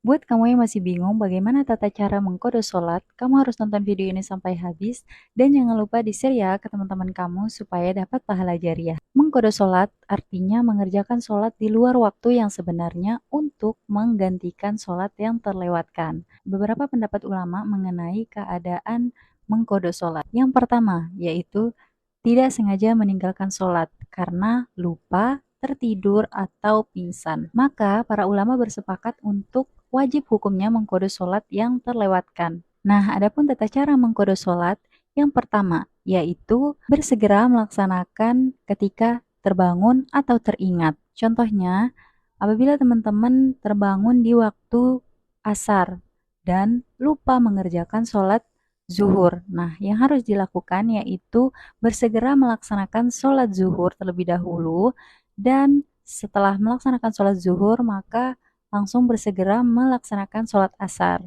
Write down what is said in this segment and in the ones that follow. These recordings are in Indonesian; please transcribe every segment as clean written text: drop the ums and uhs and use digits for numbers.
Buat kamu yang masih bingung bagaimana tata cara mengkode sholat, kamu harus nonton video ini sampai habis dan jangan lupa di-share ya ke teman-teman kamu supaya dapat pahala jariah. Mengkode sholat artinya mengerjakan sholat di luar waktu yang sebenarnya untuk menggantikan sholat yang terlewatkan. Beberapa pendapat ulama mengenai keadaan mengkode sholat. Yang pertama yaitu tidak sengaja meninggalkan sholat karena lupa, tertidur, atau pingsan. Maka para ulama bersepakat untuk wajib hukumnya mengkode sholat yang terlewatkan. Nah, adapun tata cara mengkode sholat, yang pertama yaitu bersegera melaksanakan ketika terbangun atau teringat. Contohnya, apabila teman-teman terbangun di waktu asar dan lupa mengerjakan sholat zuhur. Nah, yang harus dilakukan yaitu bersegera melaksanakan sholat zuhur terlebih dahulu dan setelah melaksanakan sholat zuhur maka langsung bersegera melaksanakan sholat asar.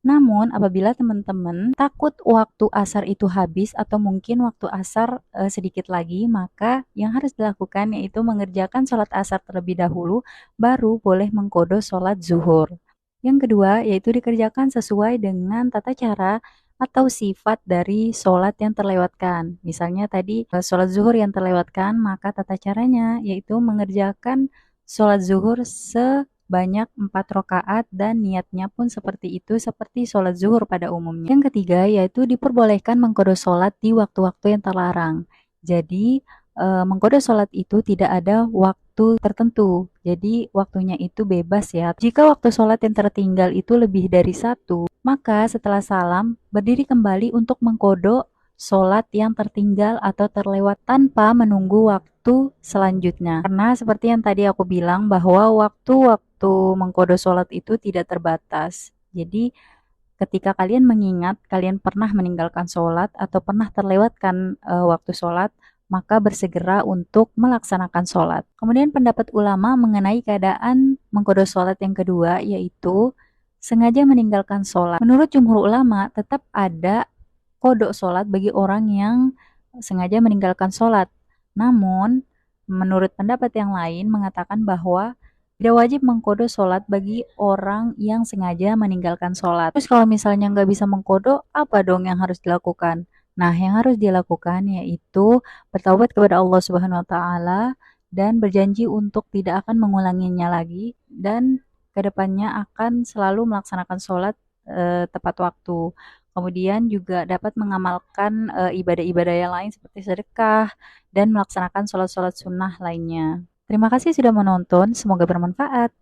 Namun, apabila teman-teman takut waktu asar itu habis atau mungkin waktu asar sedikit lagi, maka yang harus dilakukan yaitu mengerjakan sholat asar terlebih dahulu, baru boleh mengkodo sholat zuhur. Yang kedua, yaitu dikerjakan sesuai dengan tata cara atau sifat dari sholat yang terlewatkan. Misalnya tadi sholat zuhur yang terlewatkan, maka tata caranya yaitu mengerjakan sholat zuhur sebanyak 4 rakaat dan niatnya pun seperti itu, seperti sholat zuhur pada umumnya. Yang ketiga yaitu diperbolehkan mengqadha sholat di waktu-waktu yang terlarang. Jadi mengqadha sholat itu tidak ada waktu tertentu. Jadi waktunya itu bebas ya. Jika waktu sholat yang tertinggal itu lebih dari satu, maka setelah salam, berdiri kembali untuk mengqadha sholat yang tertinggal atau terlewat tanpa menunggu waktu selanjutnya. Karena seperti yang tadi aku bilang bahwa waktu-waktu mengqadha sholat itu tidak terbatas. Jadi ketika kalian mengingat kalian pernah meninggalkan sholat atau pernah terlewatkan waktu sholat, maka bersegera untuk melaksanakan sholat. Kemudian pendapat ulama mengenai keadaan mengqadha sholat yang kedua yaitu sengaja meninggalkan sholat. Menurut jumhur ulama tetap ada kodok sholat bagi orang yang sengaja meninggalkan sholat. Namun, menurut pendapat yang lain mengatakan bahwa tidak wajib mengkodo sholat bagi orang yang sengaja meninggalkan sholat. Terus kalau misalnya nggak bisa mengkodo, apa dong yang harus dilakukan? Nah, yang harus dilakukan yaitu bertaubat kepada Allah Subhanahu wa taala dan berjanji untuk tidak akan mengulanginya lagi dan kedepannya akan selalu melaksanakan sholat tepat waktu. Kemudian juga dapat mengamalkan ibadah-ibadah yang lain seperti sedekah dan melaksanakan sholat-sholat sunnah lainnya. Terima kasih sudah menonton, semoga bermanfaat.